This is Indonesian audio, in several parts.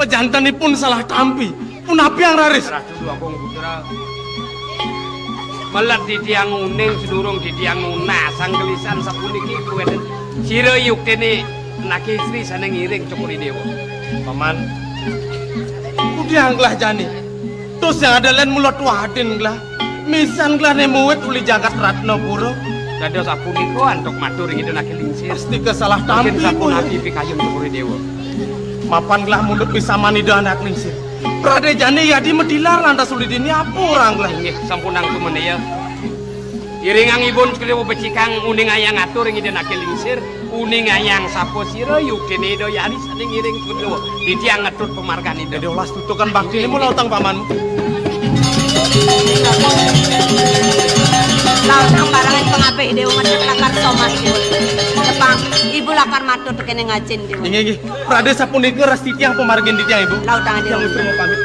pejantanipun salah tampi. Punapi yang raris. Ratu Agung putra. Melet di tiang uning sedurung di tiang nuna sang gelisan sapuniki kuweden. Sira yuktene naki istri sana ngiring Cokori Dewa. Paman. Udiang gelah jani. Terus yang ada lain mulut wadin gelah. Misan gelah nemuet uli jagat Ratnapura. Dados sapunika antuk matur ing naki lingsir. Pasti kesalah tampi. Mungkin sapunapi pikayun Cokori Dewa. Mapan gelah mulut bisa manida anak lingsir. Prade jani yadi medilar lantas uli dini apa orang gelah. Nggih sampunang tumenaya. Iringangipun Cokri becikang uning ayang atur ing naki lingsir. Uning ayang sapo sira yuktene do yaris ning ngiring Cokri Dewa. Ditiang ngetut pemargan ida. Jadi olas tutukan bakti ini mula utang pamanmu. Lautang barangan pengapik Dewa ngedek lakar somas Dewa. Jepang, ibu lakar matur tekene ngajin Dewa. Inge Prade sapunika resti tiang pemargin di tiang ibu. Lautang Dewa. Yang istri mau pamit.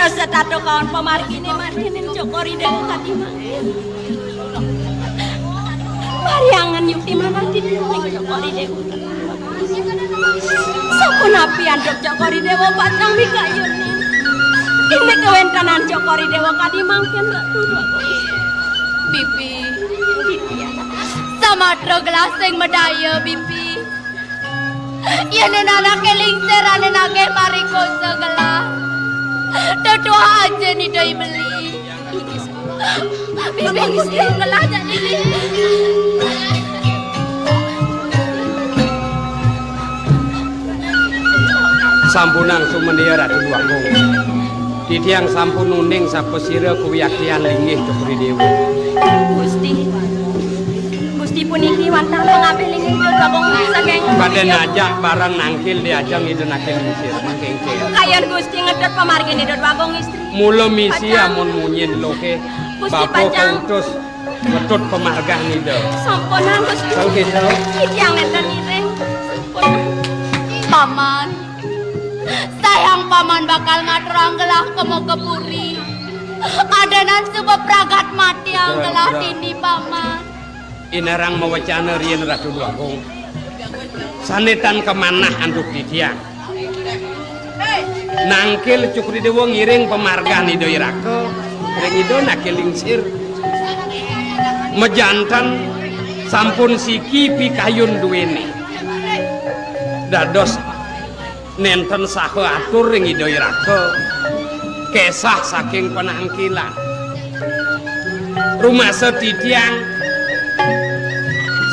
Setato kawan pemargine marginin Cokori Dewa kadimang. Mariangan yukti manang dinuling Cokori Dewa. Sapunapi andok Cokori Dewa batang mikayuni. Kini kewentanan Cokori Dewa kadimangken ratu Bibi. Samatro gelaseng medaya Bibi. Yene anak kelingser ane nage mariko segala. Doa aja nih doi beli. Bibi mesti ngelah jadi nih. Sampunang sumendia Ratu Agung. Di tiang sampun uning sapa sira kuwiyakian linggih Cokri Dewa. Gusti puniki wantah pengambil linggih Agung saking. Badan ajak barang nangkil diajang naki lingsir mangkengke. Kayan Gusti ngedot pemargin Idut Agung istri. Mula misi amun munyin loke. Bapak kautus ngetut pemargah nida. Sampunan Gusti. Sampun so. Yang nenten iring. Paman. Sayang paman bakal ngatur anggelah kemo kepuri. Adanan sebab pragat mati anggelah dini paman. Inarang mawacana rien Ratu Agung. Sanetan kemanah anduk di tiang. Nangkil Cokri Dewa ngiring pemargah nido iraka. Ring ido nakil lingsir. Mejantan sampun siki pikayun duweni. Dados nenten saha atur ring ido iraka. Kesah saking penangkilan. Rumah setitiang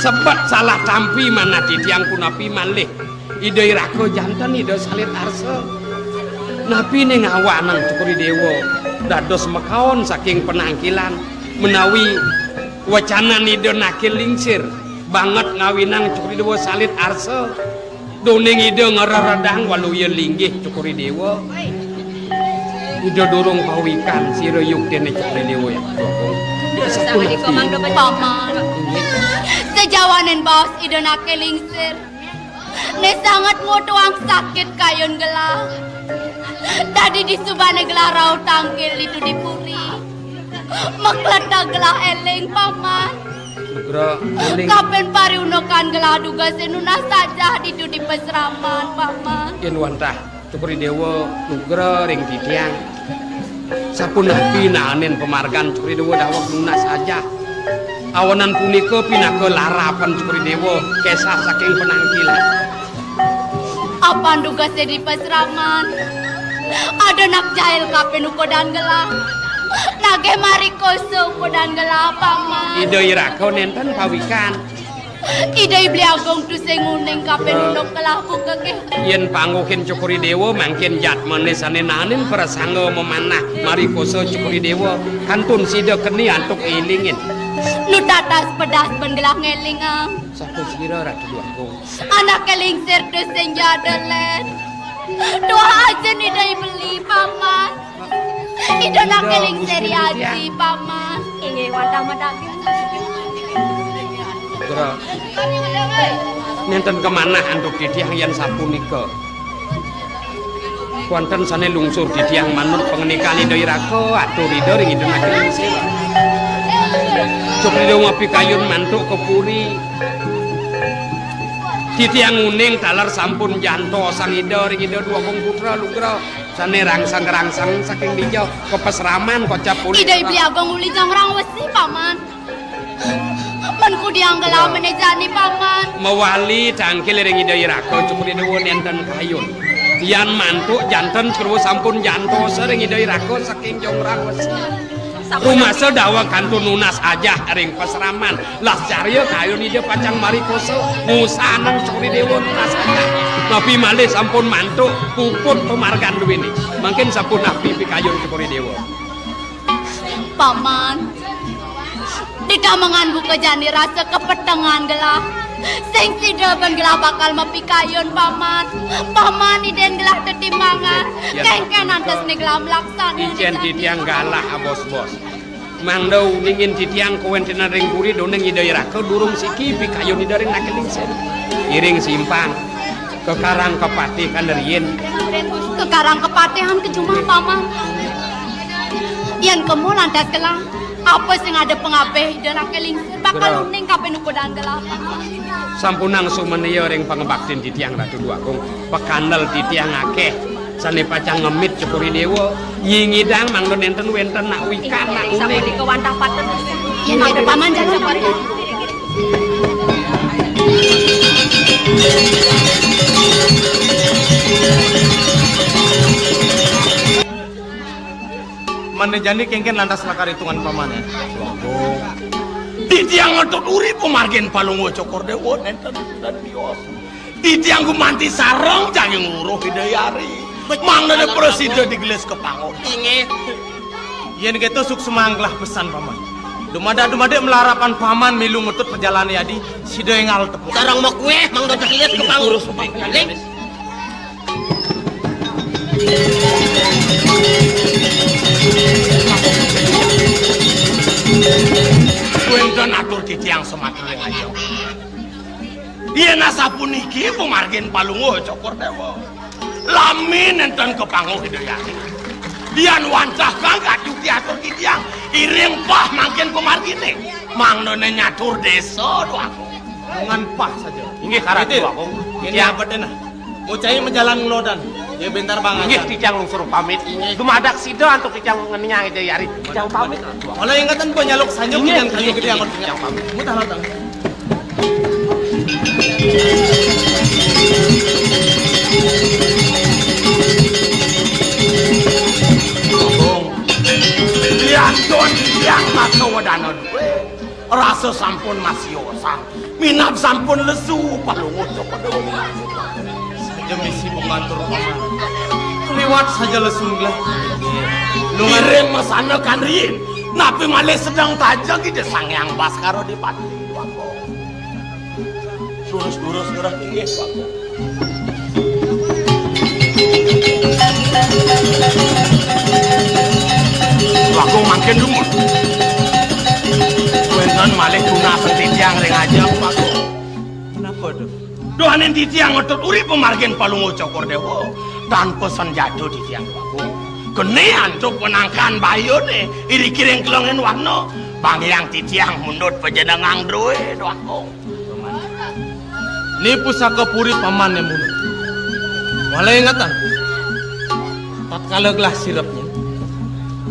sebab salah tampi mana titiang punapi malih. Ido iraka jantan ido salit arsa. Napi ning awanang Cokri Dewa dados mekaon saking penangkilan menawi wacana nido nakil lingsir banget ngawinang Cokri Dewa salit arsa. Doning ido ngeraredang waluya linggih Cokri Dewa. Ido durung pawikan sira yuktene Cokri Dewa ya. Paman. Sejawanen baos ido nakil lingsir. Ne sangat mutuang sakit kayun gelah. Tadi di subane gelah rau tangkil itu dipuri. Mekletak gelah eling paman. Kapan pariunokan gelah duga senuna saja itu di peseraman paman. Yen wantah Cokri Dewa nugra ring titiang. Sapunapi nanen pemargan Cokri Dewa dawak lunas saja. Awanan punika pinaka larapan Cokri Dewa kesah saking penangkilan. Apa duga di peseraman? Ada nak jahil kapen ukodan gelah. Nage marikoso ukodan gelah paman. Ida iraka nenten pawikan. Ida ibli agung tu sing uning kapen unok gelah bukake. Yen panguhin Cokri Dewa mangkin jatmane sanenanin prasangga memanah marikoso Cokri Dewa kantun sida keni antuk ilingin. Nu tatas pedas bengelah ngelingang. Satu sira Ratu Agung. Anak kelingsir tu sing jadelen. Doa aja nih dari beli paman. Ida nak kelingsir aji paman. Ini wantah medaki. Raka. Nenten kemana antuk ditiang yen sapunika. Wonten sane lungsur ditiang manut pengenikan Idoi Raka atur ridho ring idunake Lingsir. Cukri ngopi kayun mantuk kepuri. Ditiang uning dalar sampun janto sang ida ring ida dua wong putra lugra sane rangsang-rangsang saking dijo kepesraman kocap pulih. Ida ibli agong uli jangrang wesi paman. Manku dianggala menejani paman. Mewali dangkil ring ida Raka cukri dewa nenten kayun. Yan mantuk janten kru sampun janto sering ida Raka saking jongrang wesi. Rumasa dawa kantu nunas aja ring peseraman lah carya kayun ide pacang marikoso musaneng cukri dewa nunas aja tapi malih sampun mantuk puput pemargan duwini mungkin sampun nabi pikayun cukri dewa paman dikamangan buka jani rasa kepetengan gelah sing sida ben gelah bakal mapikayun paman iden gelah tetimbangan kengken antes nih gelah melaksana ijen ditiang galah bos-bos mangdau ningin ditiang kowen tina ring puri doneng Idoi Raka durung siki pikayun ida ring Lingsir iring simpang ke Karang Kepatih kanderien ke Karang Kepatihan ke Jumah paman yen kemu lantas gelah apa sing ada pengabeh dan Lingsir bakal uning kabeh nukudan gelah sampunang sumeniya ring pangebaktin ditiang Ratu Duagung pekandel ditiang akeh sane pacang ngemit cukuri dewa nyingidang mangdo nenten wenten nak wikan nak uning di kewantah paten yen ada paman jalan cokori Manejani kengken lantas lakar hitungan paman ya. Titiang ngetut uri pemargen palungo cokor dewo nenten dan bios. Titiang gumanti sarong jangan nguruh hidayari. Mangda de presiden digeles kepangot. Inge. Yen gitu suk semanglah pesan paman. Dumada melarapan paman milu ngetut perjalanan yadi sida ngal tepuk. Sarong mau kue mangda digeles kepangot. Kuenton atur titiang sematuleng aja. Dia nasapun iki pemargen palungo cokor dewa. Lamin enten kepango hidayati. Dian wancah kagak cuti atur titiang. Iring pah makin pemargine. Mangdone nyatur desa doaku. Dengan pah saja. Ini karang doaku. Ini apa denah? Mau cai menjalan ngelodan. Ya bentar bang Nggih tijang lungsur pamit. Dumadak sida antuk tijang ngenyang hidayari. Tijang pamit. Oleh ingatan penyaluk sanjung dan kayu gede yang tijang pamit. Mudah latang. Lianton yang mata wadana duwe rasa sampun masih osang minap sampun lesu palungut kepada Saja misi pengatur paman. Lewat saja lesunglah. Lungareng masana kan rin napi malih sedang tajang ide sangyang baskaro di pati wako lurus gerah tinggi wako wako makin dumut kuentan malih guna sentitiang ring aja wako Kenapa tuh? dohanin titiang ngetut uri pemargen palungo cokor dewo tanpa senjado titiang wako kene antuk penangkan bayone iri kiring kelongen warna bangyang titiang mundut pejenengang droe doako Ini pusaka puri paman yang mulut. Mulai ingatan. Tatkala gelah sirapnya.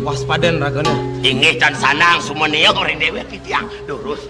Waspadan ragana. ingih dan sanang sumenia orang dewe titiang lurus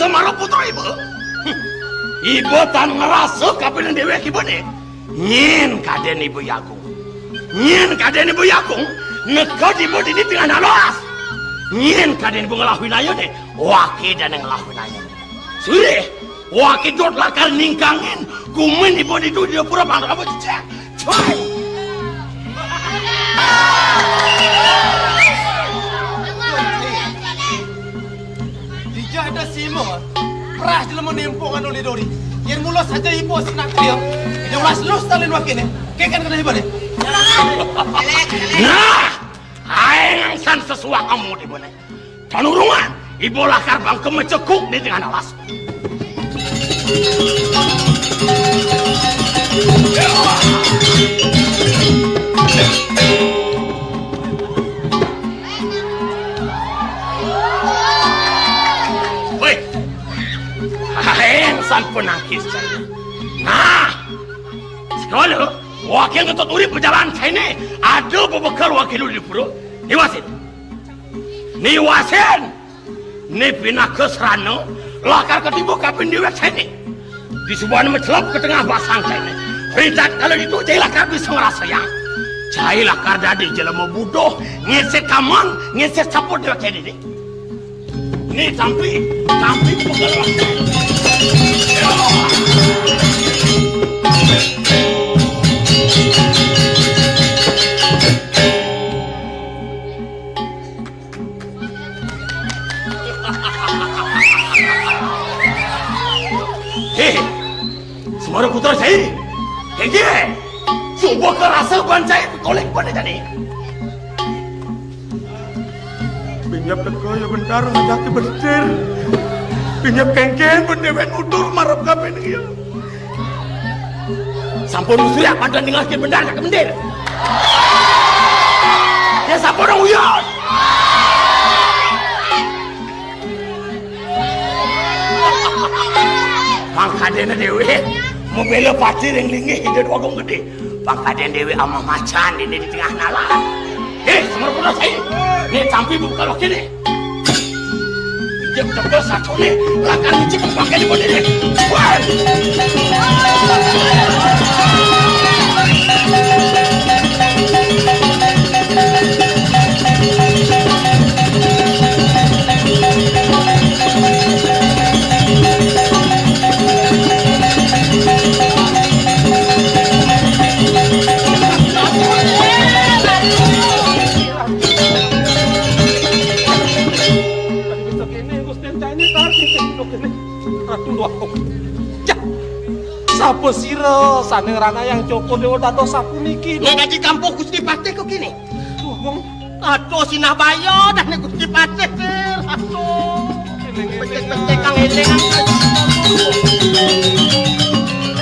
Semara putra ibu. Ibu tan ngerasa kapinan dewe ibu nih. Nyen kaden ibu Yagung. Nyen kaden ibu Yagung. Nekot ibu di tengah nalas. Nyen kaden ibu ngelahuin ayo deh. Waki dan ngelahuin ayo. Sudah. Waki dot lakal ningkangin. Kumin ibu di dunia pura bangga apa cecek. Coy. Tidak ada Simon. Peras dalam menempung anu lidori. Yang mula saja ibu senang dia. Yang mas lu stalin wakilnya. Kekan kena ibu nih. Nah, aing san sesuak kamu di mana? Tanurungan, ibu lakar bang kemecekuk di tengah alas. Woi, aing san penangkis saya. Nah, sekolah. Wakil ngetot urip berjalan saya ada pembekal wakil di pura niwasin ni pindah ke serana lakar ketimbuk kapin di wet saya di sebuah mencelap ke tengah basang saya rintak kalau itu jai lakar bisa ngerasa yang jai lakar dadi jelama budoh ngeset kamang ngeset saput di wet saya ni tampi pembekal wakil Semua putra saya, hege, coba kerasa bancai kolek pada jadi. Pinjam teko ya bentar, ngajak ke bentir. Pinjam kengken bendewen udur marap kape nih ya. Sampun usir pada tinggal ke bentar ke bentir. Ya sampun orang uyot. Pangkadena dewe mau bela patir yang linggih hidup wagong gede. Pangkadena dewe ama macan ini di tengah nalar. Semua pula saya. Nih sampai buka lagi nih. Pinjam tebal satu nih. Lakan licik pakai di bodi nih. Wah. Sapu siro, saneng rana yang Joko Dewa dados sapu niki. Nek ngaji kampung Gusti Patih kok gini. Aduh sinah bayo dah nek Gusti Patih sir. Aduh. Becek-becek kang elengan.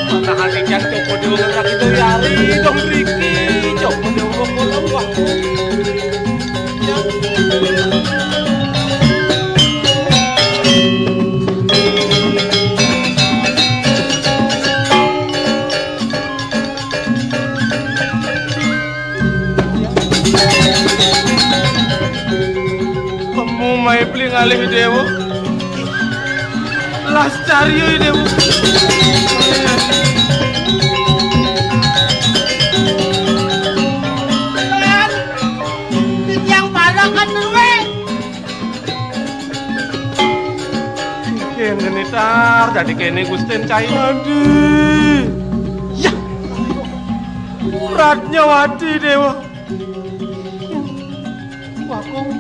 Mana hal yang Joko Dewa ngerak itu yari dong Riki. Joko Dewa ngomong wah. Mai beli ngalih dewo, las cari dewo. Kan, yang parah kan terwe. Kene nitar, jadi kene Gusten cai. Aduh, ya, uratnya wadi dewo. Wakong.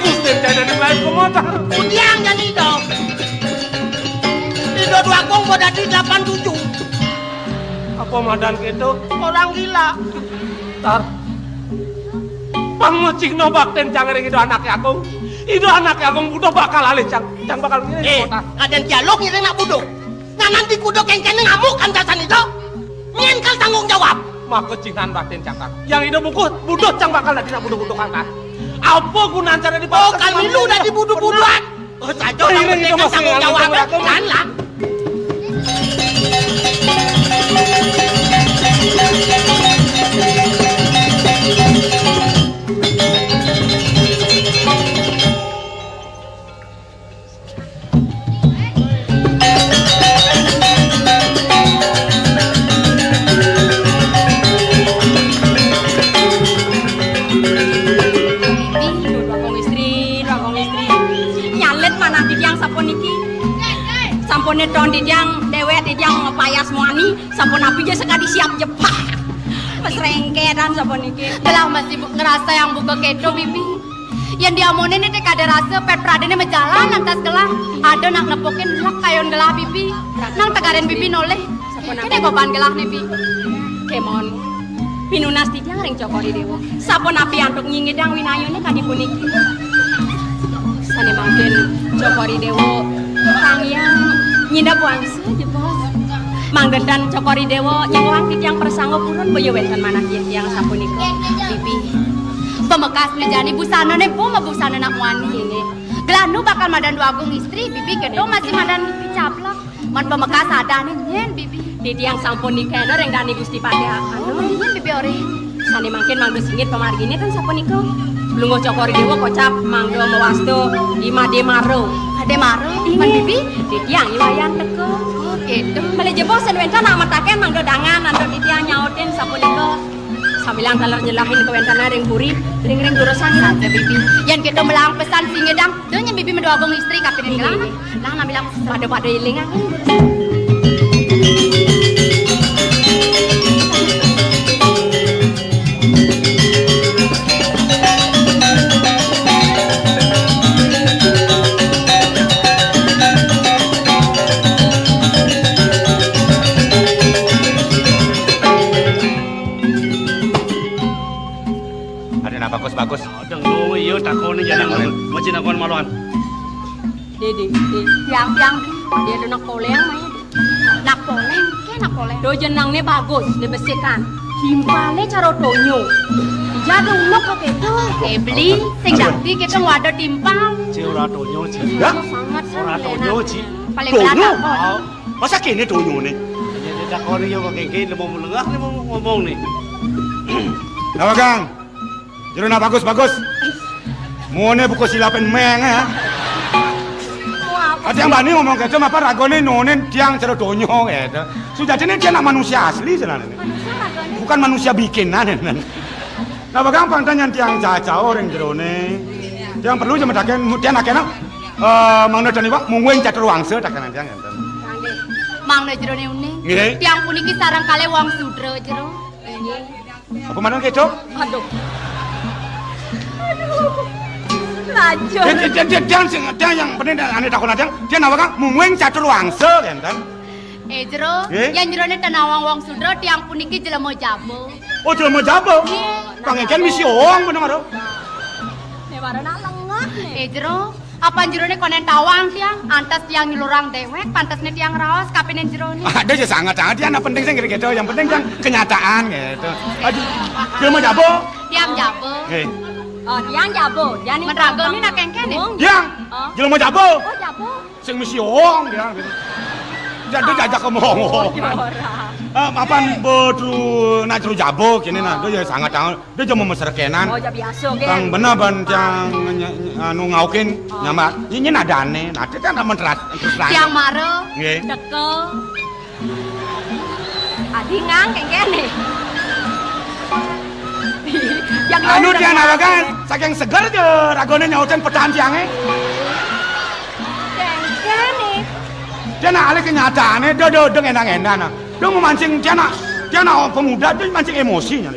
Gusten jadi main komotor. Udiang jadi dong. Di dua kong boda di 87. Apa madan gitu? Orang gila. Tar. Pangecing no bakten cangere itu anaknya aku. Itu anaknya aku udah bakal alih cang bakal ngene kota. Kaden dialog ngire nak budok. Nah nanti budok yang kene ngamuk kan casan itu. Nyen kal tanggung jawab. Maka cingan bakten cangkar. Yang itu budok cang bakal nanti nak budok kan. Apa gunaan cara di Oh kami lu udah dibudu-buduan. Oh saja orang penting tanggung jawabnya. Kan lah. neton di yang dewet di yang ngepayas muani sampun api aja sekali siap jepak mas rengketan sampun niki Gelah masih ngerasa yang buka kedo bibi. Yang diamonin ini kada rasa pet pradene menjalan lantas gelah ada nak nepokin lak kayon gelah bibi. Nang tegaren bibi noleh. Kene beban gelah nih bi. kemon pinunas di yang ring cokori dewo sampun api antuk nyingidang winayone kadipun niki sane mangken cokori dewo kang yang nyinda puangsu je bos manggendan cokori dewo yang langkit yang persanggo purun boyo wenten manah yang sampun niku Bibi. Pemekas nejani busana ne bu busana nak wani ini. Gelanu bakal madan dua agung istri bibi kedong masih madan dicaplok. Man pemekas ada nih nyen bibi. di yang sampun nikena reng dani Gusti Pada Oh nyen bibi ori. sane mangken mangdo singit pemargine kan sampun niku Blungo cokori dewo kocap mangdo mewasto lima demaro Ade maro man bibi. di yang iwayan teko Oh gitu. Bale jebos senwenta nak mataken mangdo dangan ando di yang nyaoten sampun niku sambilang kalau nyelahin ke wentana ring puri ring durosan Saja bibi. Yang kita melang pesan singedang. Donya bibi medua agung istri kapinin gelang. Lah ngambilang pada ilingan bagus. Deng lu iya takone jangan macin akon maluan. di tiang dia ada nak poleng main nak poleng ke nak poleng. do jenangnya bagus dibesikan timpalnya caro tonyo jaga ulok kok itu Beli sing dakti kita ngada timpang. Ci ora tonyo ci. Ya? Sangat Ora tonyo ci. Paling Tonyo? belakang. Masa kini tonyo nih? Jadi takone yo kok kene mau melengah nih mau ngomong nih. Nah, Kang. Jeruna bagus. Mone buku silapen meng ya. Ada yang bani ngomong gitu, apa ragone nonen tiang cero tonyo gitu. Sudah ini dia nak manusia asli sebenarnya. Bukan manusia bikinan. Nah, Kang pantangan tiang caca orang jerone. Yang perlu cuma daken tiang nakena mangno dani wak mungguing catur wangse dakenan tiang enten. Mang ne jero ne uning. Nggih. Tiang puniki sarang kale wong sudra jero. Apa mana gitu? aduh lanjut Dia yang penting ane takon aja. Dia nawa Kang mungguing catur wangse enten. Jero, Nggih. yang jero ne tanawang wong sudra tiang puniki jelema jabo. Oh, jelema jabo. Pangekan misi owang bener karo. warna lengah nih. Jero, apa jero ne konen tawang tiang, antas tiang nyelurang dewek, pantasnya tiang raos kapinen jero ne. Ada aja sangat dia anak penting sih gitu. Yang penting kan kenyataan gitu. Aduh, jelema jabo. Tiang jabo. Nggih. Oh, tiang jabo, jani Medragon ini nak kengken nih. Tiang, jelema jabo. Oh, jabo. Sing misi owang dia gitu. Jadi jajak ngomong. Apaan betul nak ceru jabo kini nah dia sangat tangan dia cuma meserkenan. Oh, ya biasa ge. Kang bener ban yang anu ngaukin nyambat. Ini nadane, nade kan aman terus. Tiang maro. Nggih. Teko. Adi ngang kengken nih. Yang Anu dia nawa kan saking seger je ragone nyautin pecahan tiangnya. kengken nih. Dia nak alih kenyataannya dia deng enak-enak nah. Dia memancing dia nak pemuda dia mancing emosinya.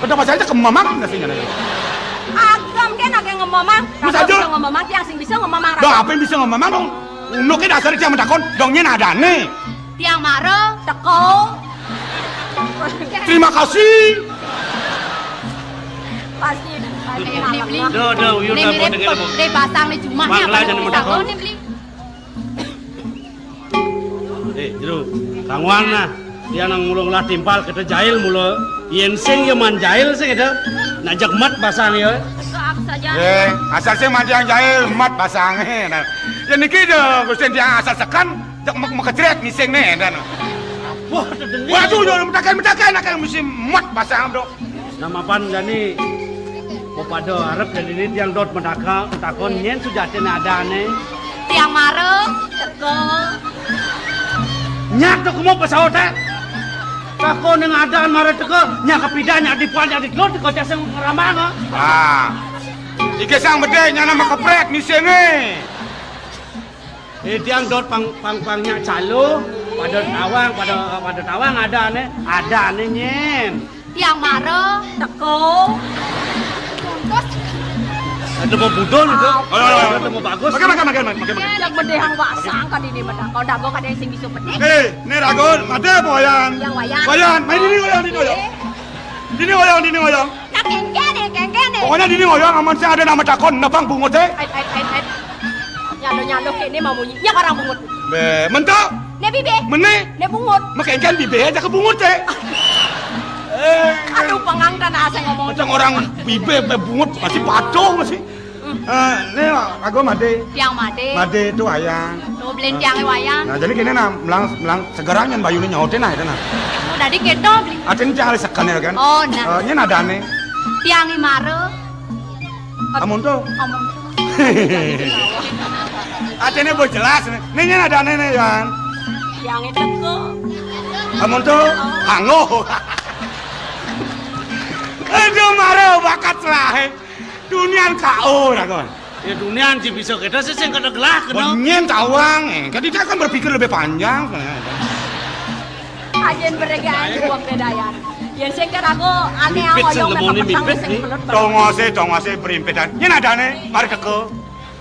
Udah pas aja kemamang nasinya. Agam kan agak ngomong. Bisa aja. Bisa ngomong tiang sing bisa ngomong. Dong apa yang bisa ngomong dong? Unuknya dasar dia mentakon dongnya nadane. Tiang maro. Teko. Terima kasih. Pasti. Beli. Do yuk Nih dah mirip dengar mau. deh pasang nih cuma nih Mangla jangan mendapat. nih beli. Jero Kang Wana dia nang mulung lah timpal kita jahil mula yen sing yo man jahil sing kita najak mat basane yo. Teko saja. Asal saya mati yang jahil mat basangnya. Nah, ya niki dia gusten dia asal sekan mekecret ngising nih dan. Wah, terdengar. Waduh, yo metakan akan musim mat basang dok. Nama pan jani Popado Arab dan ini yang dot mendaka takon nyen sujatene adane. Tiang maro. Teko. Nyak tuh kumo pesawat teh. Takon yang adaan mare teko nyak kepidanya di puan di klot teko jaseng ngeramang. Ah. Iki sang bede nyana makepret ngising nih. Tiang dot pangnya calo pada tawang ada ane nyen. Tiang maro Teko. Ada mau budon itu. Ada mau bagus. Makan. Yang bedehang wasang kan ini medang. Kau dago kan yang sing bisa pedih. Nih Ragon, made boyan. Yang wayan. Wayan, main dini oyang. Dini oyang. Nak kengkene. Pokoknya dini oyang aman saya ada nama takon nepang bungut teh. Ait. Nyalo kene mau bunyi. Nya orang bungut. Be, mentok. Ne bibe. Mene, Ne bungut. makaikan bibe aja ke bungut teh. Aduh pengang dan asa ngomong. Macam orang bibe bungut masih patuh masih. Nih Ragon made. tiang made. Made itu ayang. Tuh beliin tiang wayang. Nah jadi kini melang segerangnya bayunya nyahotin nah itu nah. Tadi keto beli. Atin jangan sekan ya kan. Oh, nah. Nya nadane. Tiang maro. Amun tuh. Omong tuh. Atinnya boleh jelas nih. Nya nadane nih kan. Yang itu teko. Amun tuh hango. Aduh maro bakat lah. Dunian KO Ragon. Ya dunia sih bisa kita sih sing kada gelah kena. Benyen tawang, kan dia kan berpikir lebih panjang. Ajen berega buang kedayan. Yang sing karago ane Mipit oyong sing lemone petang mipit, sing nih. pelut. Tongose berimpedan. Yen adane mari teko.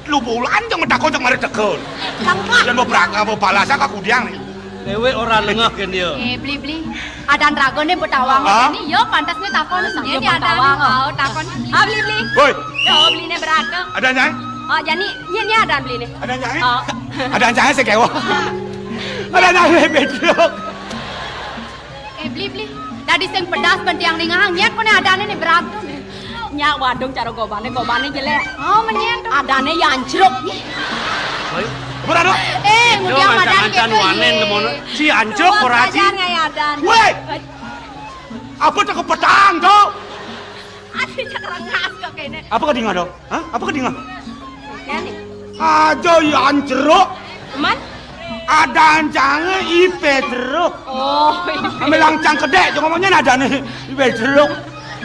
Lu bulan jeng medako jeng mari teko. Langka. Yen mau berangkat mau balasa ka kudiang nih. Dewe ora lengah kan dia. Beli. Adan ragon nih betawang Ah? ini. Yo pantasnya takon Iya, ini ada betawang, oh takon. Beli. Woi, Yo beli ne beraka. ada nyai? Oh jadi nya ada beli ne. Ada nyai? Oh. Ada nyai sekewa. Ada nyai bedrok. Beli. Tadi sing pedas ben tiang lingang nyet pun adane nih berat. Nya wadung cara gobane jelek. Oh menyet. Adane yancruk. Berado. Ngudiang madan Ancan wanen lemono. Si ancuk ora ci. Adan ngaya adan. Woi. Apa teko petang tuh? Adi cara ngas kok kene. Apa kedinga dong? Hah? Apa kedinga? Kene. Aja yang jeruk. Man. Ada ancange ipe jeruk. Oh. Amelang cang kedek, cuma ngomongnya nadane ipe jeruk.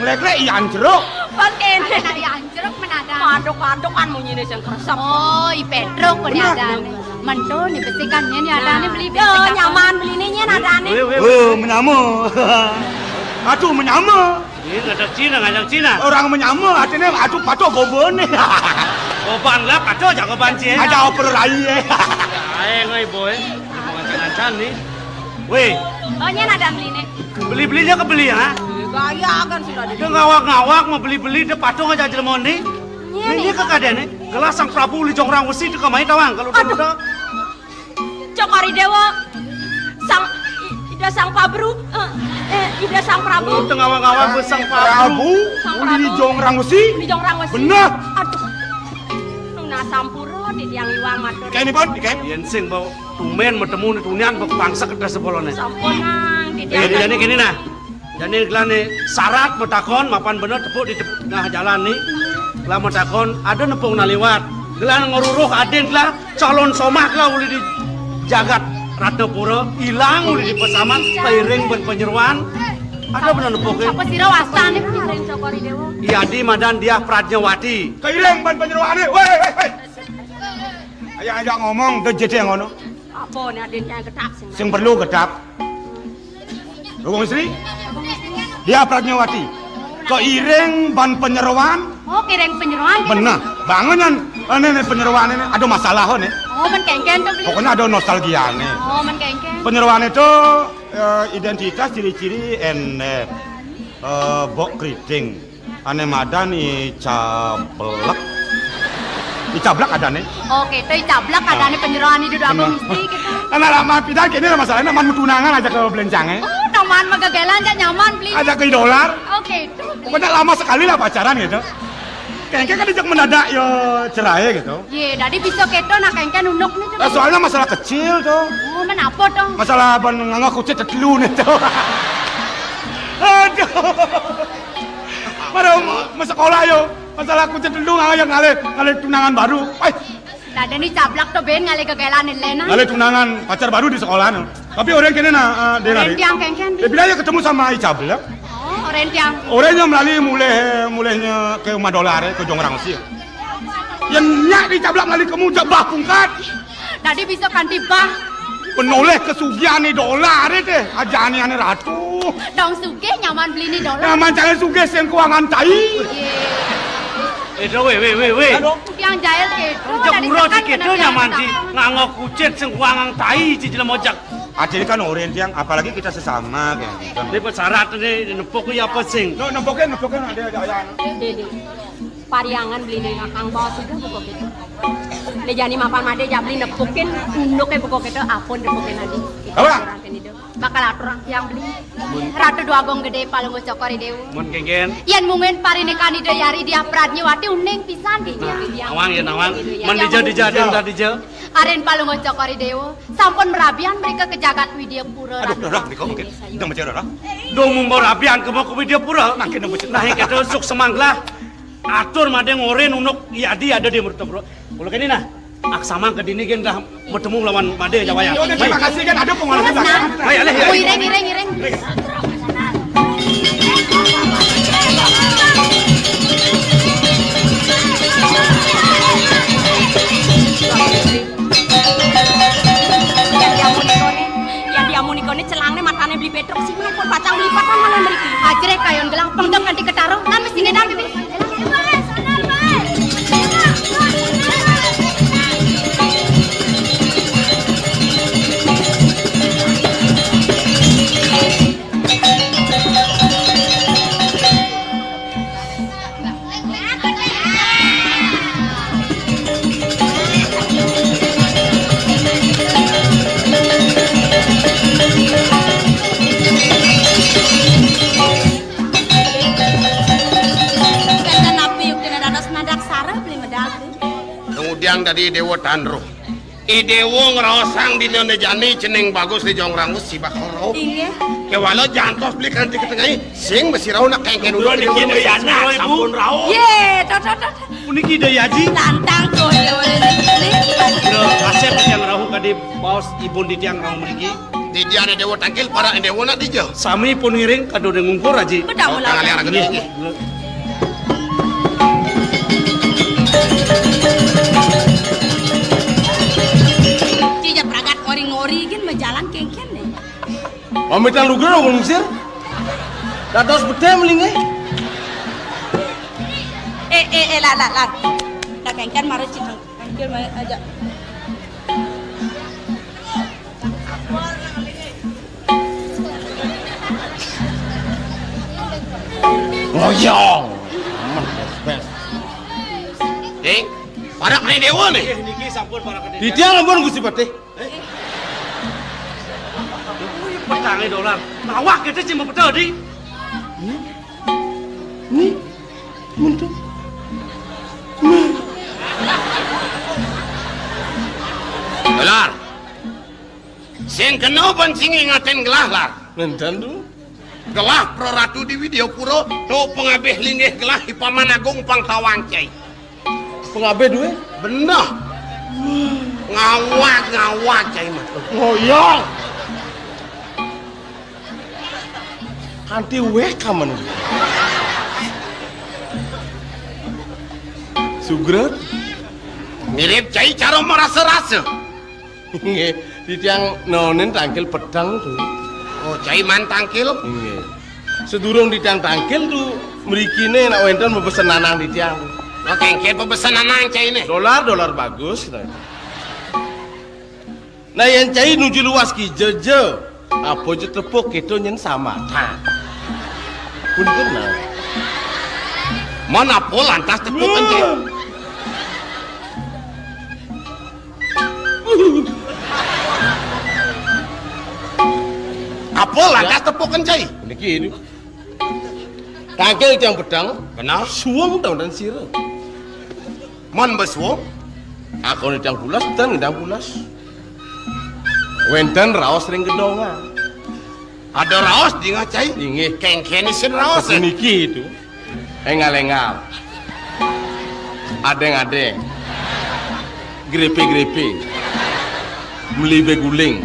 Ngelek-lek ian jeruk. Pan kene. Dari anjruk menada. Kadok kan munyine sing kresep. Oh, Pedro pun Benar. adane. Mantu nih besikannya nih adane beli Yo nyaman beline nya adane. Oh, menyamu. Aduh, menyamu. Ini ngajak Cina, ngajak Cina. Orang menyamu, artinya aduh patok gobone. Kopan lah, paco jangan banci. Ada oper rai. Ayo ngai boy. Ancan nih. Weh, Oh nya ada beline. beli-belinya kebeli ha? Gaya kan sudah di. Dia ngawak-ngawak mau beli-beli dia patung aja jelmon nih. Ini kekadane gelas sang Prabu li jongrang wesi di kamai tawang kalau udah. Cokori Dewa. Ida sang Pabru. Ida sang Prabu. Ngawak-ngawak besang Prabu. Prabu, uli jongrang wesi. Di jongrang wesi. Bener. Aduh. Nuna sampuro di tiang iwang matur. Kayak ini pun, kayak. Yen sing bau tumen metemu di tunian bau bangsa kedas sepolone. Sampunang di tiang. Jadi gini nah. Jadi gelane syarat metakon mapan bener tepuk di tengah jalan nih. Lah metakon ada nepung naliwat. Gelan ngoruruh aden lah calon somak lah uli di jagat Ratnapura hilang uli di pesaman pairing ben penyeruan. Ada bener nepuk Apa sira wasan nih Karen Cokori Dewa. Iya di madan dia Pradnyawati. Kaileng ban penyeruane. Woi. Ayah ngomong ke jete yang ngono. Apa nih aden yang ketak sing. Sing perlu gedap. Rukun istri? Dia Pradnyawati. Keiring ban penyeruan. Oh, kiring penyeruan. Benar. Bangunan ini penyeruan ini ada masalah nih. Oh, men kengken tuh beli. Pokoknya ada nostalgia nih. Oh, men kengken. Penyeruan itu identitas ciri-ciri bok keriting. Ane madan cablek. Cablek ada nih. Oke, tuh cablak adane penyeruan itu udah abang mesti gitu. Karena lama pidan kini masalahnya man tunangan aja ke belencangnya. Oh, naman magagelan aja nyaman beli. Ada ke dolar. Oke, tuh. Pokoknya lama sekali lah pacaran gitu. Kayaknya kan dijak mendadak yo cerai gitu. Ye, tadi bisa keto nak kengken unuk nih tuh. Soalnya masalah kecil tuh. Oh, men apa tuh? Masalah ban nganggo kucit tetelu nih tuh. Aduh. Baru sekolah yo. Masalah kucit tetelu yang ngale tunangan baru. Ada nih cablak tuh ben ngale gagelan lena. Ngale tunangan pacar baru di sekolah. Tapi orang kini dia Orang tiang kengken. dia bilang ya ketemu sama Cablek. Oh, orang tiang. Orangnya melalui mulainya ke $5 ke jongrang sih. Yang nyak di Cablek melalui kamu jabah pungkat. Tadi bisa kan tiba. Menoleh kesugihan ni dolar deh. Ajani ane ratu. Dong suge nyaman beli ni dolar. Nyaman jangan suge sen keuangan tai. Weh. Yang jahil kedo. Jak murah si kedo nyaman si nganggo kucet sing kuangang tai si jelema ojek. Acil kan orang yang apalagi kita sesama kan. Dia syarat ni nepok ya apa sing. No, nempokin ada ayah. Dede, pariangan beli nih ngakang bawa sudah pokok itu. Lejani mapan made ja beli nepukin, unduknya pokok itu apun nepukin adi. Apa? Bakal atur yang beli. Ratu Duagong gede paling cokori dewu. Mun kengken. Yan mungen parinekan ide yari dia pradnya wati uning pisan di. Nawang ya nawang. Man dija. Aren paling cokori dewu. Sampun merabian mereka ke jagat Widya Pura. Aduh, darah, Niko mungkin. Nang baca darah. Dong mumbar abian ke mau Widya Pura. Nangkin nang baca. Nah kita suk semanglah. Atur made ngoren unuk yadi ada di murta bro. Kalau kini nah. Aksama ke dini gen dah bertemu lawan made jawaya. Terima kasih kan ada pengalaman belakang. Ayo leh. Ireng. Yang diamunikone celangnya matanya beli petruk sih pun pacang beli patan malah meriki. Ajrek kayon gelang pengdem nanti ketaro. Nan mesti ngedang gitu. Kemudian dari Dewa Tandro. Dewa ngerosang di jani ceneng bagus di jong rangus si bakoro. Iya. Kewalo jantos beli kanti ketengahi sing mesti rau nak kengken dulu di Dulu kene ya nak sampun rau. Ye, tot. Puniki daya yaji. Lantang tuh ya ini. Asep yang rahu kadi baos ibun di tiang kang mriki. Di dia Dewa tangkil para Dewa nak dijo. Sami pun ngiring kado ngungkur aji. Bedak Tangan ulah. yang gede. Cija pragat ngori-ngori gin majalan kengken nih. Pamitan lu geus ngusir. Dados bete melinge. La. Dah kengken marah cina. Kengken aja. Ngoyong. Ding, para kene Dewa nih. Niki sampun para kene. Di tiang ampun Gusti Patih. Petangnya dolar. Nawak kita cuma betul di. Nih. Muntuk. Gelar. Sing kena pancing ingatin gelah lar. Nenten tu. Gelah pro ratu di Widya Pura do pengabeh linggih gelah di Paman Agung Pangtawancai. Pengabe duwe. Bener. Ngawat cai mah. Ngoyong. Kanti weh kaman. Sugret. Mirip cai cara merasa-rasa. Nggih, di tiang nonen tangkil pedang tu. Oh, cai man tangkil. Nggih. Sedurung di tiang tangkil tu mrikine nak wenten mebesen nanang di tiang. Oh, kengken pemesanan nang cai ini. Dolar bagus. Nah yang cai nuju luas ki jeje. Apa je tepuk itu nyen sama. Pun kenal. Mana pun lantas tepuk cai. Apa lantas tepuk cai? Niki ini. Tangkil tiang pedang. Kenal? Suwung tahun dan sirah. Mon besuo. Aku ni tiang pulas, dan tiang pulas. Wenten raos ring gedongan. Ada raos di ngacai. Inggih. Kengken isin raos. Niki itu. Engal-engal. Adeng-adeng. Grepe-grepe. Meli beguling.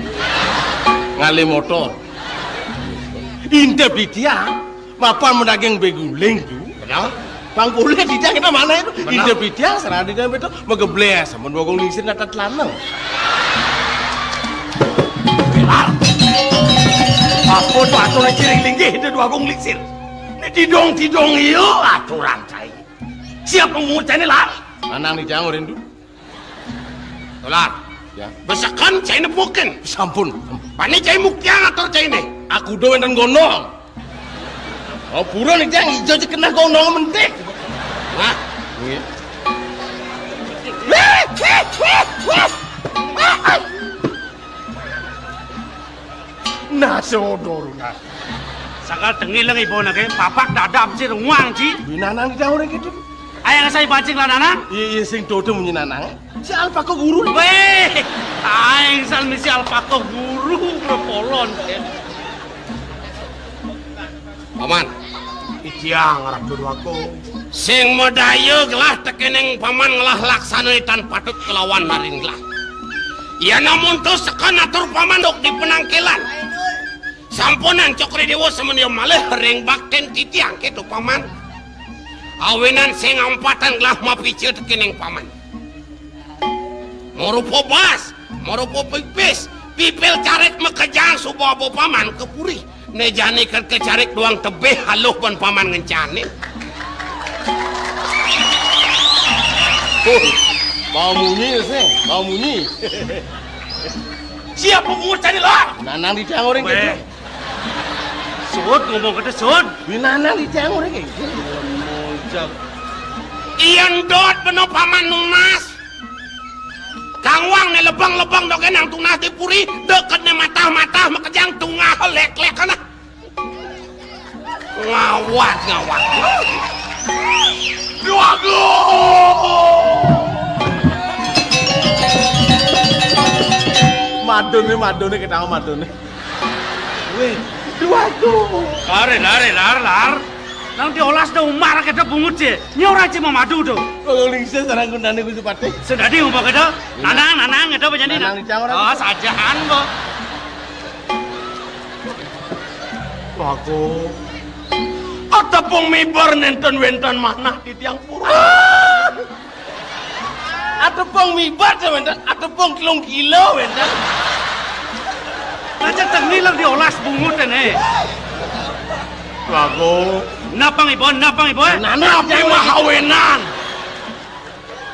Ngale motor. Intep di tiang. Mapan mendagang beguling tu. Kenal? Bang boleh di tiang kita mana itu? Benar. Intep di tiang serang di tiang itu. Megebles. Sama dua gong lingsir natat lanang. lar. Apa tuh aturan ciring linggih itu dua gong liksir. Ini tidong iyo aturan cai. Siapa mengut cai ini lar? Nanang di jangur Rindu. Lar. Ya. Besakan cai ini bukan. Sampun. Pani cai mukyang atau cai ini? Aku doang dan gonong. Oh buruan nih jang hijau aja kena gonong mentik. Nah. Nggih. Nah sodor nah. Sakal tengi lang ibu nake papak dadam sih ruang sih. Binanang di jangur gitu. Ayang saya pancing lah nanang. Iya sing dodo munyi nanang. Si Alfa kok guru. Weh, ayang sal misi alpako guru propolon. Paman. Itiang arah kedua aku. Sing modayo gelah tekeneng paman ngelah laksana tan patut kelawan maring gelah. Ya namun tuh sekan atur paman dok di penangkilan. Sampunan cokre dewa semenyo malih ring bakten titiang gitu paman. Awenan sing ampatan gelah mapicil tekeneng paman. Morupo bas, morupo pipis, pipil carik mekejang subuh abo paman kepuri. Nejani kan kecarik doang tebeh haluh pun paman ngencani. Mau munyi sih, mau munyi. Siapa mengut cari lah? Nanang di jangur gitu. Sud ngomong kata sud. Binanang di jangur gitu. Iyan dot beno paman nunas. Kangwang ne lebang-lebang dogen yang tunah dipuri deket ne matah-matah makejang tungah lek-lek kana. Ngawat. Duago. Madone kita madone. Weh, duago. Lar. Nang diolas do umar kita bungut je. Nyora je mau madu do. Kalau lingse sarang gunane kudu pate. Sedadi ngomong kita. Nanang itu penyanyi. Nanang di jangur. Oh sajahan bo. Aku. Atapung mibar nenten wentan manah di tiang pura. Atepong mibat wenten, atepong kilo wenten. Macam tengi lang diolas bungut ne. Aku. Napang ibon.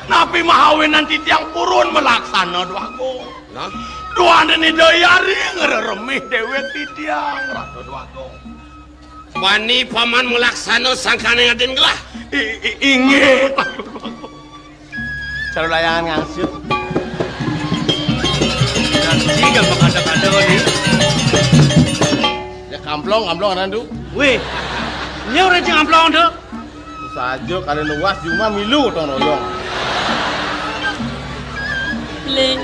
Napi mahawenan di tiang purun melaksana duaku. Nah, Dua ini dayari ngeremih dewek di tiang ratu duaku. wani paman melaksana sangkane ngaden gelah. Inget. Cara layangan ngangsut. Tinggal mengada-ada ni. Ya kamplong anandu. Weh, nyora je amplong tu. Sajo kali luas cuma milu tonoyong. Beli,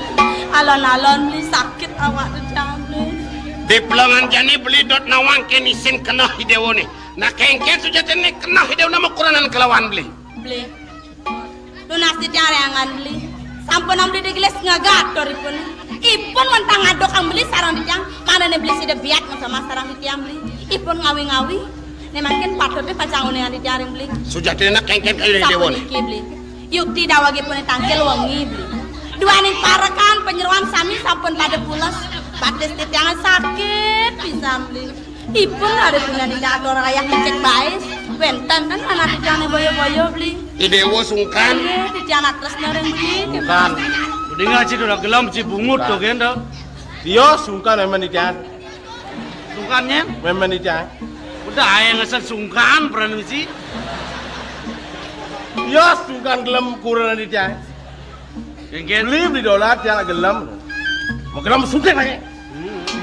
alon-alon beli sakit awak tu jangan beli. Di pelangan jani beli dot nawang kenisin kena hidewo ni. Nak kengken sudah tene kena hidewo nama kuranan kelawan beli. Beli, lunas di tiang reangan beli. Sampun am beli di gelas ngagator ipun. Ipun mentang ngadok am beli sarang di tiang. Mana ne beli sida biat sama sarang di tiang beli. Ipun ngawi-ngawi. Ne makin patutnya pacangun dengan di tiang beli. Sudah tene nak kengken kayu hidewo ni. Sampun iki beli. Yukti dawagi pun tangkel wangi beli. Dua ning parakan penyeruan sami sampun pada pulas. Pates di tiang sakit bisa beli. Ipun ada punya di tiang orang ayah ngecek bais. Bentan kan anak di tiang boyo-boyo beli. Hidewo sungkan. Di tiang terus nareng beli. Sungkan. Udah ngaji tu dah gelam si bungut tu kan dah. Dia sungkan memang di jangan. Sungkannya. Memang di jangan. Udah ayang asal sungkan pernah si. Dia sungkan gelem kurang di jangan. Kengken. Beli dolar jangan gelem. Mau gelem suntik lagi.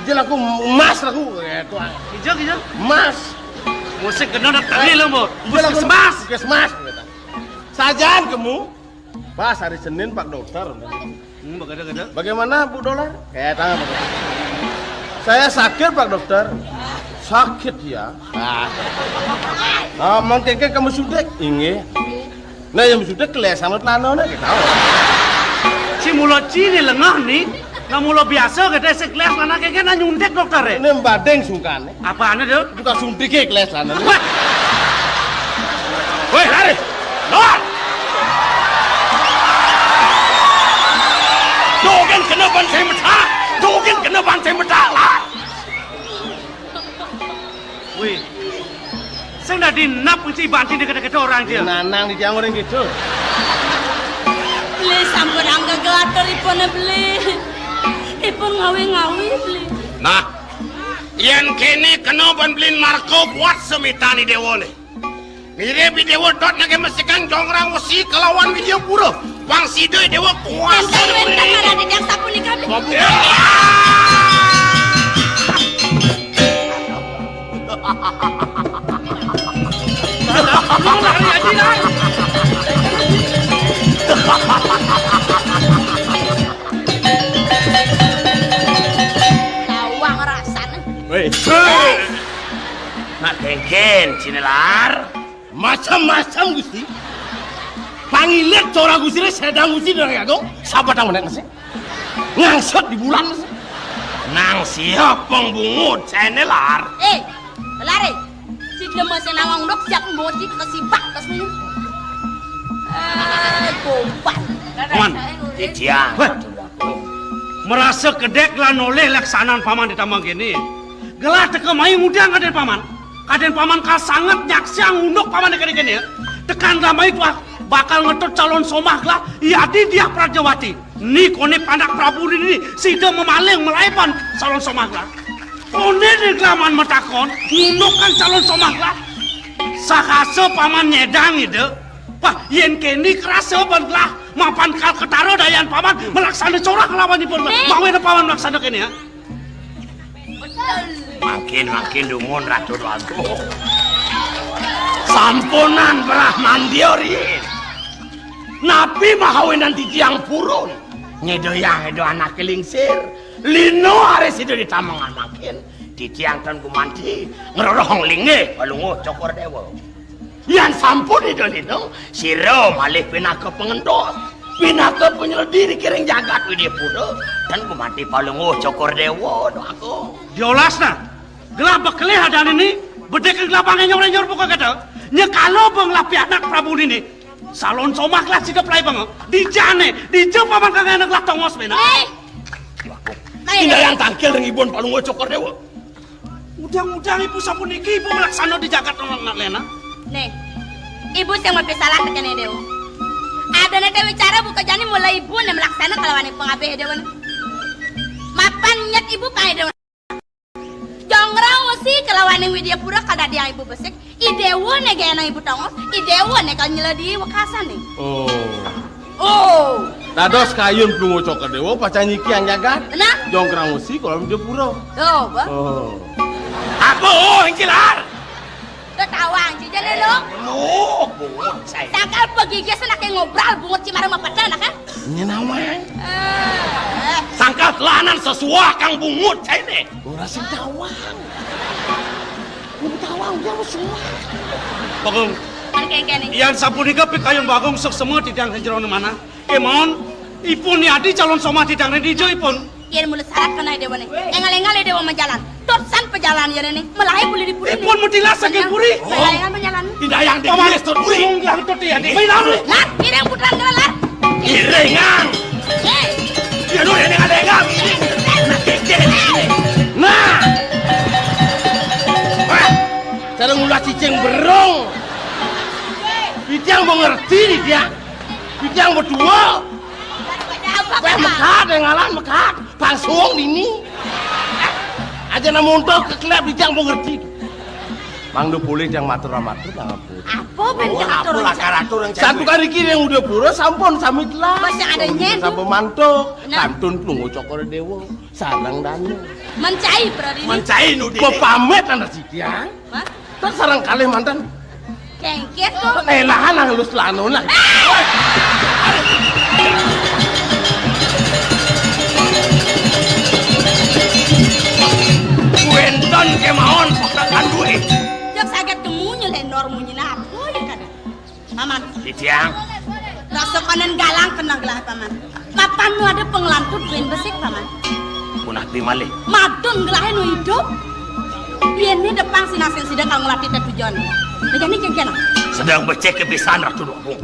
Dia aku emas aku. Hijau. Emas. Musik kena dah tadi lah mo. Dia aku Semas. Kesmas. Sajaan kamu. Pas hari Senin Pak Dokter. Bagada. Bagaimana Bu Dolar? Tanya Pak Dokter. Saya sakit Pak Dokter. Sakit ya. Mungkin kamu sudah ingin. Nah yang sudah kelihatan tanah nak kita. Si mulut cini lengah ni. Nah mulut biasa kita sekelas anak kengken na nyuntik dokter. Ini badeng sungkan. Apa ane tu? Bukan suntik ke kelihatan. Woi, lari. Lor. Dogen kena ban saya mecah. Wih. Sing dah dinap mesti banting dekat-dekat orang dia. Nanang di tiang orang gitu. Beli sampun angga gelator ipun beli. Ipun ngawi-ngawi beli. Nah, yang kini kena banblin Marco buat semitani dewa le. Mirip dewa dot nage mesikan jongrang wasi kelawan video pura. Bang sidoi dewa kuasa. Enten ada di yang sapu nikah. Tawang rasanya. Weh. Nak kengken cinelar. Macam-macam Gusti. Pangilet corang Gusti sedang Gusti dari agong. Siapa tang menek nasi? Ngangsot di bulan nasi. Nang siap pengbungut cinelar. Lari. Si demes nawang dok siap mboti kesibak kesini. Kompan. Paman. Titiang. Merasa kedek lah noleh laksanaan paman di tamang gini. Gelah teka mai muda ngaden paman. Kaden paman ka sangat nyaksiang unduk paman dekat gini ya. Tekan ramai itu bakal ngetot calon somah lah. Iadi dia Prajawati. Ni kone pandak Prabu ini sida memaling melaipan calon somah lah. Kone reglaman metakon ngundukkan calon somah lah. Sakase paman nyedang itu. Wah, yen kini kerasa banget mapan kal ketaro dayan paman melaksana corak lawan ipun. Mau ada paman melaksana kini ya. Makin dumun Ratu Dwago. Sampunan belah mandiorin. Nabi mahawin nanti tiang purun. Nyedoyang edo anak kelingsir. Lino haris itu di tamangan makin. Di tiang tan gumanti. Ngerorong linge balungo cokor dewa. Yang sampun itu lino. Siro malih pinaka pengendos. Pinaka penyelidiri kiring jagat widya pura. Dan gumanti balungo cokor dewa Dwago. Diolas na. Gelah bekelih ada ini. Bedek gelapangnya nyor-nyor pokok kata. Nya kalau bang lapi anak Prabu ini. Salon somah kelas sidap lai bang. Di jane. Di jauh paman kagak anak lah tongos bena. Tidak yang tangkil dengan ibun palungo cokor dewa. Udang-udang ibu sampun iki ibu melaksana di jagat orang nak lena. Nih, ibu yang mau salah ke jane dewa. Ada nanti bicara buka jani mulai ibu yang melaksana kalawan pengabeh dewa. Mapan nyat ibu kaya dewa. Jongrang wasi kelawan widya pura kada dia ibu besek. Idewo negana ibu tongos. Idewo nekal nyeledi wakasan nih. Oh. Dados kayun plungo cokor dewa pacan nyiki yang jagat. Nah. Jongkrang usi kalau dia pura. Tuh, ba. Apa ingkilar? Ketawang ci jane lo. Bungut saya. Tangkal pegigis nak ngobrol bungut cimarang mapadana kan? Nyenawang. Sangkal telanan sesuah kang bungut saya deh. Ngerasin tawang. Tawang dia semua. Bagong. Kan Yang sampun ika pikayun bagong sok semua tidang sejeron mana. Kemon, ipun ni adi calon somah tidang di jo ipun. Yen mulut sarat kena dewa nih. Engal-engal dewa menjalan. Torsan pejalan ya nih. Melahai pulih di puri. Ipun mutilas sakit puri. Engal menjalan. Tidak yang dikiris tot puri. Yang tot ya di. Mainan. Lar, ireng putran gelar. Irengan. Ya lu ini ada enggak? Nah. Wah. Cara ngulah cicing berong. Bijang mengerti dia. Bijang berdua. Wah mekat ngalan mekat. Pangsuang dini. Aja namun untuk kekelap bijang mengerti. Mang do boleh yang matur-matur lah apa. Apa bentuk atur? Satu kali kiri yang udah pura sampun samit lah. Masih ada nyen. Sampai mantuk. Kantun plungo cokor dewa. Sarang danu. Mencai berarti. Mencai nu di. Pepamet anak sikian. Hah? Terus sarang kali mantan. Kengket tuh. Enahan ang lus lano lah. Kuenton kemauan pakakan duit. Jok saged kemunyu lenor munyi napo ya kan. Paman. Ditiang. Rasa kanan galang kena gelah paman. Mapan nu ada pengelantut ben besik paman. Punah pimalih. Madun gelah nu hidup. Biyen ni depan sinasen sidang kang ngelatih tujuan. Begini kena. Sedang becek kebiasaan Ratu Dwabung.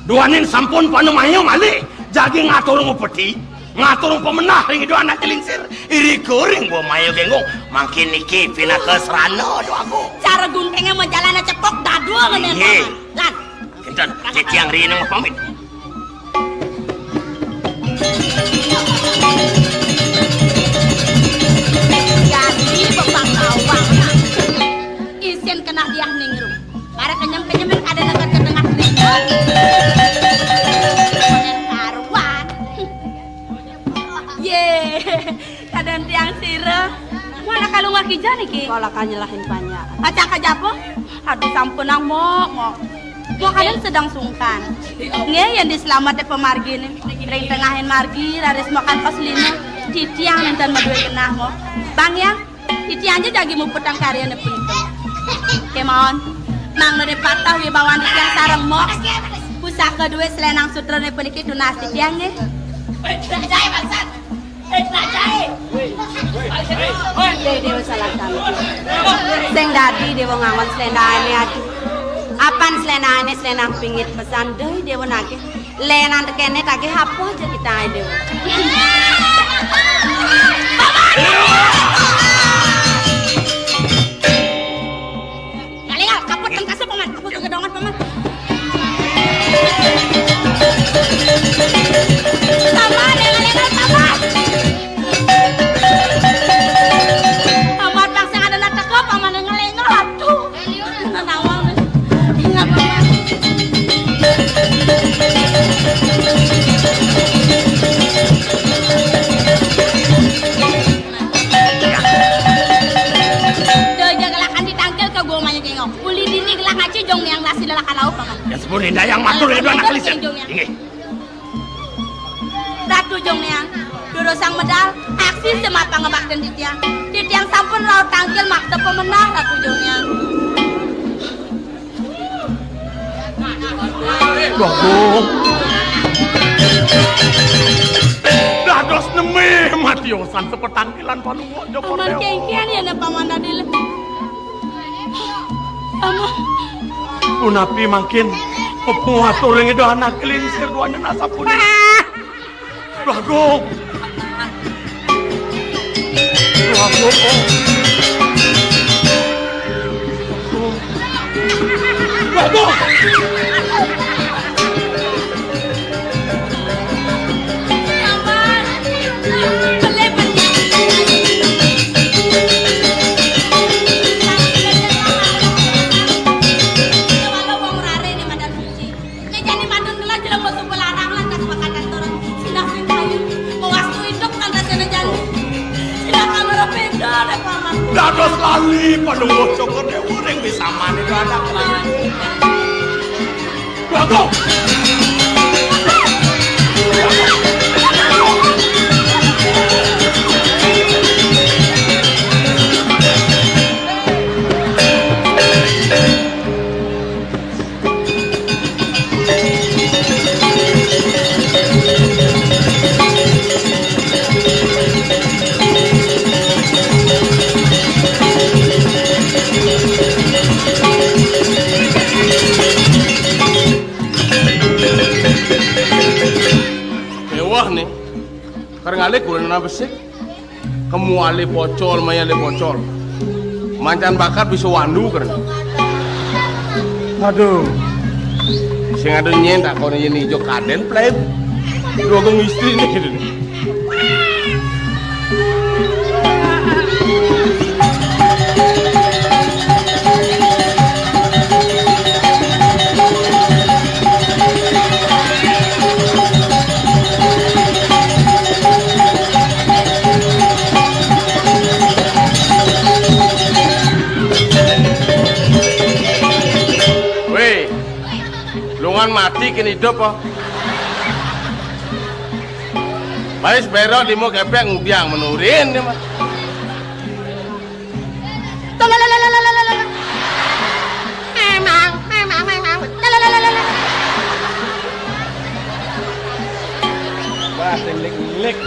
Duanin sampun panumayo malih. Jadi ngatur ngupeti. ngatur pemenah ring itu anak kelingsir iri kuring gua mayo genggong makin niki pina kesrano do aku Cara guntengnya mau jalan cepok dadu ngene. Iya. Lan. kinten ciciang rina mah pamit Jadi bebang tawang. Isin kena dia ningrum. Para kenyem-kenyemin ada dekat ke tengah ribut. Konen karuan. Ye, kadang tiang sirah. Mana kalau nggak kijah nih ki? Kalau kan nyelahin banyak. Acak aja apa? Aduh sampun ang mok. Mau kalian sedang sungkan. Nge yang diselamat pemargi nih. Ring tengahin margi, raris makan kos lino. Titiang nenten madue kenah mo. Bang ya, titiang aja jagi mau petang karyanya penting. Kemon, mang nade patah wibawan titiang sarang mo. Pusaka dua selenang sutra nih peniki tunas titiang nih. Dewa salah kami. Seng dadi dewa ngangon selendane aduh. Apan selenane selenang pingit pesan deui dewa nage. Lenan tekene tage hapo aja kita dewa. Kalingal kaput kan kasih paman, kaput kedongan paman. Paman, lengal paman. Paman bangsa ada natak lo paman lengal atuh. Nawang ingat paman. Uli dini gelak ngaci jong yang nasi lalak lauk paman. ya sepun indah yang matur itu anak kelingsir inggih Ratu jong yang dulu sang medal aksi semapa ngebakten titiang sampun raut tangkil makta pemenang ratu jong yang. Bagong dados nemi matiosan sepetangkilan palungo Joko Paman Dewa kengkian ya na paman dadile. Paman unapi makin pepungatur yang itu anak kelingsir duanya nasa puni Bagong Bagong paman belepan walau wong rare ni madan suci ngejani madun gelah jelang masuk pelarang lan kas pakatan toran sinah sing kayu mewastu hidup kan rasanya jani sinah kamera beda deh paman dados lali palungo Joko Dewa yang bisa mani itu anak kelingsir Bagong Wah nih, karena ale kulen apa sih? Kamu ale pocol, maya ale pocol. Mancan bakat bisa wandu kan? Aduh, sing ada nyentak kau nih hijau kaden play. Dua gong istri nih gitu. Mati kini hidup po. Baris bero di mau kepek ngubiang menurin dia mah. Bah, lik.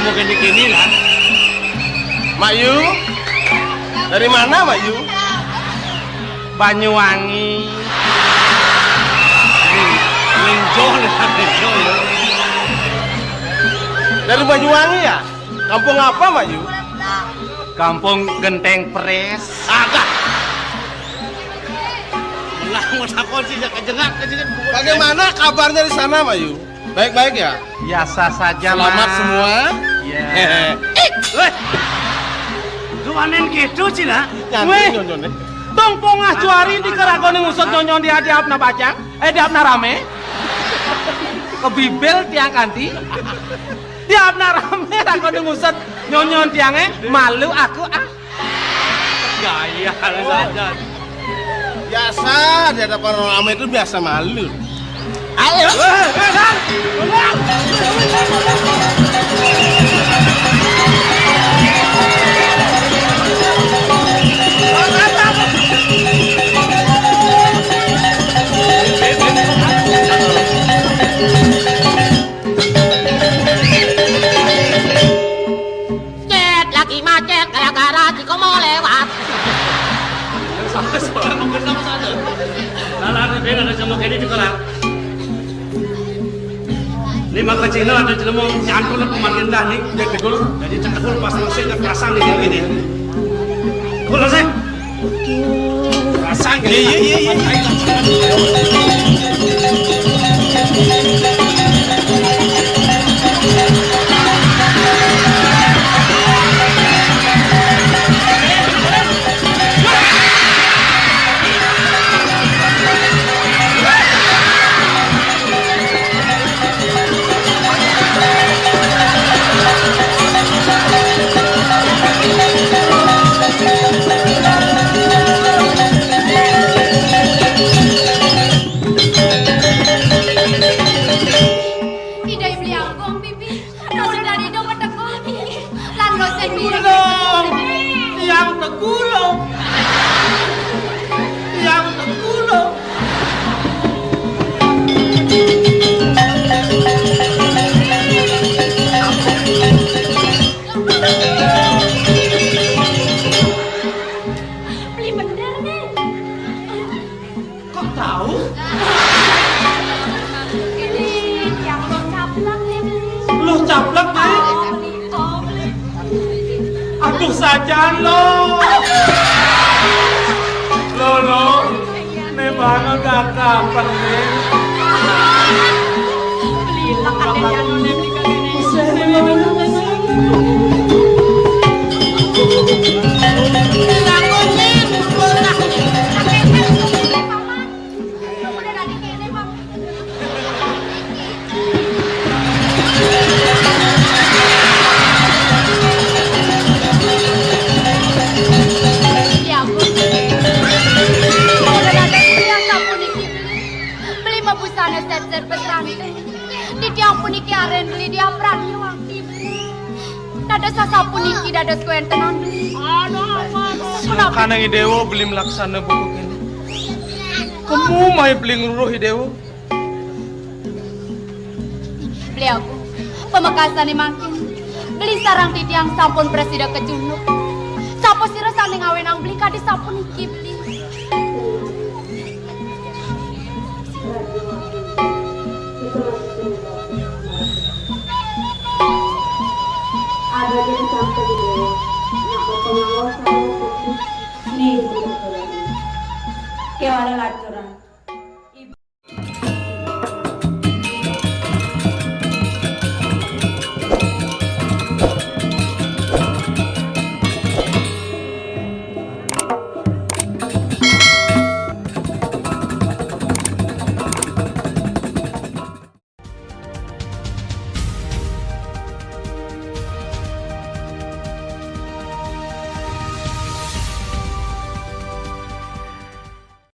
nemu gini lah. Mak Yu, dari mana Mak Yu? Banyuwangi. Linjo lah, Linjo ya. Dari Banyuwangi ya? Kampung apa Mak Yu? Kampung Genteng Pres. Agak. Lah mau takon sih kejengat. Bagaimana kabarnya di sana Mak Yu? Baik-baik ya? Biasa saja. Selamat Mas. semua. Iya. Duanen gitu sih lah. Nyantai nyonyon. Tong pongah juari di keragon ngusut nyonyon di hadiapna bacang. Hadiapna rame. Kebibel tiang kanti. Hadiapna rame ragon ngusut nyonyon tiangnya. Malu aku ah. Gaya saja. Biasa di hadapan orang ramai itu biasa malu. Ayo. Cet lagi macet gara-gara Ciko mau lewat. Lala ada jamu kini di kolam. Ini maka Cina ada jamu nyangkul kemarin dah nih jadi dulu jadi cakul pas masih terpasang di yang ini. Kul sih. Pasang iya. Idai beli anggong pipi. Nasi dari dong ketekuk. Lan rosen mirip. Yang tegulung. Yang tegulung. Beli bener nih. Kok tahu? Ini yang lo caplak nih beli. Lu caplak nih. Oh beli. Aduh saja lo. Lo. Memang gak kapan nih. Beli lekat yang none beli kagak Ya ampun. Udah ada yang sapu niki beli mabusana set-set pesantren. Di tiang puniki aren beli di aprani waktu beli. Dados sasapu niki dados kuentenan beli. Karena Idewo beli melaksana buku ini. Kamu mau beli nguruh Idewo? Beli aku pemekasan makin beli sarang di tiang sampun presiden kejunuk. Sapu sira sane ngawenang beli kadi sapu niki beli. Ada jadi sampai di bawah, nak berpengaruh sama ini. Nih, kewana lagi.